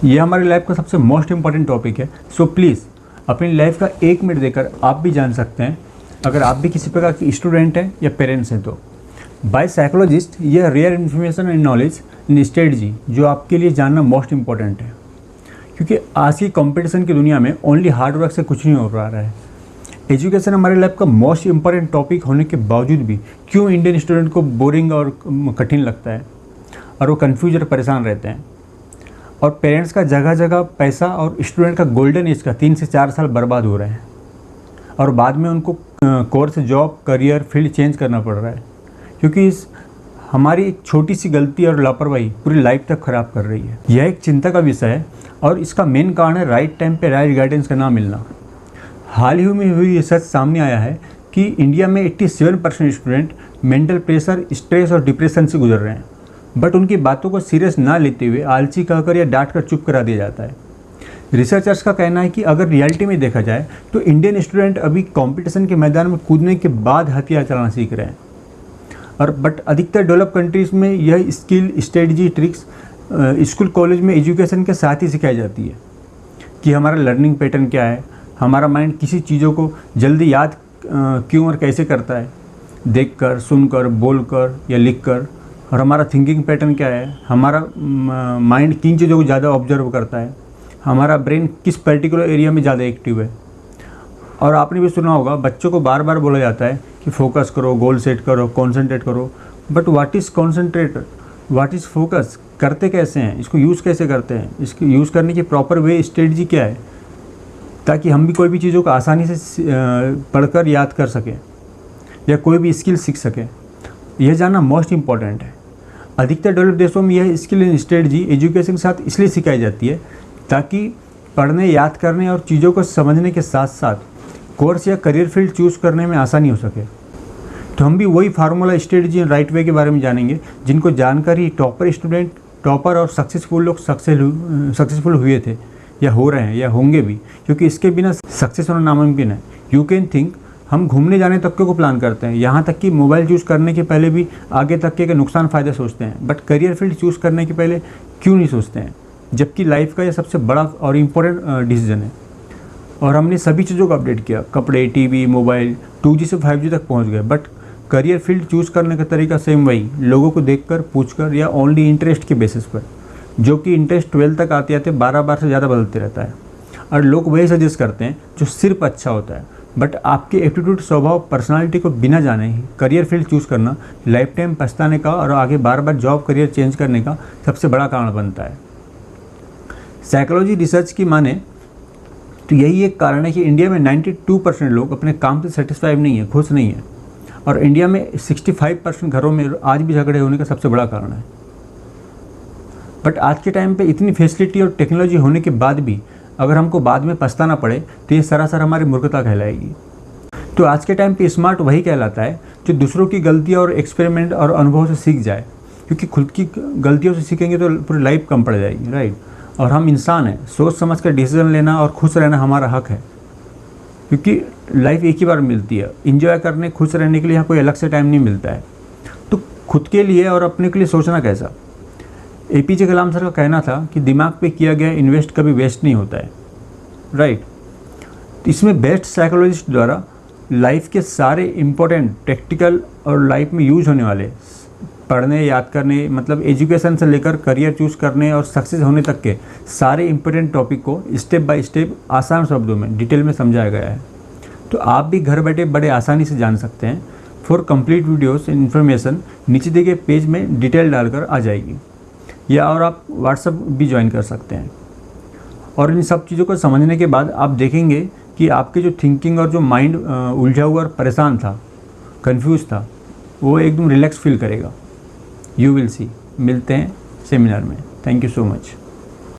ये हमारी लाइफ का सबसे मोस्ट इम्पॉर्टेंट टॉपिक है। सो प्लीज़ अपनी लाइफ का 1 मिनट देकर आप भी जान सकते हैं, अगर आप भी किसी प्रकार की स्टूडेंट हैं या पेरेंट्स हैं तो। बाय साइकोलॉजिस्ट यह rare information and knowledge in strategy जो आपके लिए जानना मोस्ट इम्पॉर्टेंट है, क्योंकि आज की कंपटीशन की दुनिया में ओनली हार्ड वर्क से कुछ नहीं हो पा रहा है। एजुकेशन हमारे लाइफ का मोस्ट इम्पॉर्टेंट टॉपिक होने के बावजूद भी क्यों इंडियन स्टूडेंट को बोरिंग और कठिन लगता है और वो कन्फ्यूज और परेशान रहते हैं, और पेरेंट्स का जगह जगह पैसा और स्टूडेंट का गोल्डन एज का 3 से 4 साल बर्बाद हो रहे हैं, और बाद में उनको course, job, career, field change करना पड़ रहा है, क्योंकि इस हमारी एक छोटी सी गलती और लापरवाही पूरी लाइफ तक ख़राब कर रही है। यह एक चिंता का विषय है और इसका मेन कारण है राइट टाइम पे राइट गाइडेंस का ना मिलना। हाल ही में हुई रिसर्च सामने आया है कि इंडिया में 87% स्टूडेंट मेंटल प्रेशर, स्ट्रेस और डिप्रेशन से गुजर रहे हैं, बट उनकी बातों को सीरियस ना लेते हुए आलसी कहकर या डांट कर चुप करा दिया जाता है। रिसर्चर्स का कहना है कि अगर रियलिटी में देखा जाए तो इंडियन स्टूडेंट अभी कंपटीशन के मैदान में कूदने के बाद हथियार चलाना सीख रहे हैं, और बट अधिकतर डेवलप कंट्रीज़ में यह skill, strategy, tricks school college में एजुकेशन के साथ ही सिखाई जाती है कि हमारा लर्निंग पैटर्न क्या है, हमारा माइंड किसी चीज़ों को जल्दी याद क्यों और कैसे करता है, देखकर, सुनकर, बोलकर या लिखकर, और हमारा थिंकिंग पैटर्न क्या है, हमारा माइंड किन चीज़ों को ज़्यादा ऑब्जर्व करता है, हमारा ब्रेन किस पर्टिकुलर एरिया में ज़्यादा एक्टिव है। और आपने भी सुना होगा, बच्चों को बार बार बोला जाता है कि फोकस करो, गोल सेट करो, कॉन्सेंट्रेट करो, but what is concentrate, what is focus, करते कैसे हैं, इसको यूज़ कैसे करते हैं, इसको यूज़ करने की प्रॉपर वे, स्ट्रेटजी क्या है, ताकि हम भी कोई भी चीज़ों को आसानी से पढ़कर याद कर सकें या कोई भी स्किल सीख सकें। यह जानना मोस्ट इम्पॉर्टेंट है। अधिकतर डेवलप देशों में यह स्किल एंड स्ट्रेटजी एजुकेशन के साथ इसलिए सिखाई जाती है ताकि पढ़ने, याद करने और चीज़ों को समझने के साथ साथ कोर्स या करियर फील्ड चूज़ करने में आसानी हो सके। तो हम भी वही formula, strategy and right way के बारे में जानेंगे जिनको जानकर ही टॉपर और सक्सेसफुल लोग सक्सेसफुल हुए थे, या हो रहे हैं, या होंगे भी, क्योंकि इसके बिना सक्सेस होना नामुमकिन है। यू कैन थिंक, हम घूमने जाने तक को प्लान करते हैं, यहाँ तक कि मोबाइल चूज़ करने के पहले भी आगे तक के नुकसान फ़ायदे सोचते हैं, बट करियर फील्ड चूज़ करने के पहले क्यों नहीं सोचते हैं, जबकि लाइफ का यह सबसे बड़ा और इम्पोर्टेंट डिसीजन है। और हमने सभी चीज़ों को अपडेट किया, कपड़े, टीवी, मोबाइल, 2G से 5G तक पहुँच गए, बट करियर फील्ड चूज़ करने का तरीका सेम वही, लोगों को देखकर, पूछकर, या ओनली इंटरेस्ट के बेसिस पर, जो कि इंटरेस्ट 12 तक आते आते 12 बार से ज़्यादा बदलते रहता है, और लोग वही सजेस्ट करते हैं जो सिर्फ अच्छा होता है। बट आपके एप्टीट्यूड, स्वभाव, पर्सनालिटी को बिना जाने ही करियर फील्ड चूज़ करना लाइफ टाइम पछताने का और आगे बार बार जॉब, करियर चेंज करने का सबसे बड़ा कारण बनता है। साइकोलॉजी रिसर्च की माने तो यही एक कारण है कि इंडिया में 92% लोग अपने काम से सेटिस्फाइड नहीं है, खुश नहीं है, और इंडिया में 65% घरों में आज भी झगड़े होने का सबसे बड़ा कारण है। बट आज के टाइम पे इतनी फैसिलिटी और टेक्नोलॉजी होने के बाद भी अगर हमको बाद में पछताना पड़े तो ये सरासर हमारी मूर्खता कहलाएगी। तो आज के टाइम पे स्मार्ट वही कहलाता है जो दूसरों की गलतियाँ और एक्सपेरिमेंट और अनुभव से सीख जाए, क्योंकि खुद की गलतियों से सीखेंगे तो पूरी लाइफ कम पड़ जाएगी, राइट। और हम इंसान हैं, सोच समझ कर डिसीजन लेना और खुश रहना हमारा हक है, क्योंकि लाइफ एक ही बार मिलती है। इंजॉय करने, खुश रहने के लिए यहाँ कोई अलग से टाइम नहीं मिलता है। तो खुद के लिए और अपने के लिए सोचना कैसा। APJ कलाम सर का कहना था कि दिमाग पे किया गया इन्वेस्ट कभी वेस्ट नहीं होता है, राइट। तो इसमें बेस्ट साइकोलॉजिस्ट द्वारा लाइफ के सारे इम्पोर्टेंट, प्रैक्टिकल और लाइफ में यूज होने वाले पढ़ने, याद करने, मतलब एजुकेशन से लेकर करियर चूज़ करने और सक्सेस होने तक के सारे इम्पोर्टेंट टॉपिक को स्टेप बाय स्टेप आसान शब्दों में डिटेल में समझाया गया है। तो आप भी घर बैठे बड़े आसानी से जान सकते हैं। फॉर कंप्लीट वीडियोस इन्फॉर्मेशन नीचे दिए गए पेज में डिटेल डालकर आ जाएगी, या और आप व्हाट्सएप भी ज्वाइन कर सकते हैं। और इन सब चीज़ों को समझने के बाद आप देखेंगे कि आपके जो थिंकिंग और जो माइंड उलझा हुआ और परेशान था, कंफ्यूज था, वो एकदम रिलैक्स फील करेगा। You will see. मिलते हैं सेमिनार में। Thank you so much.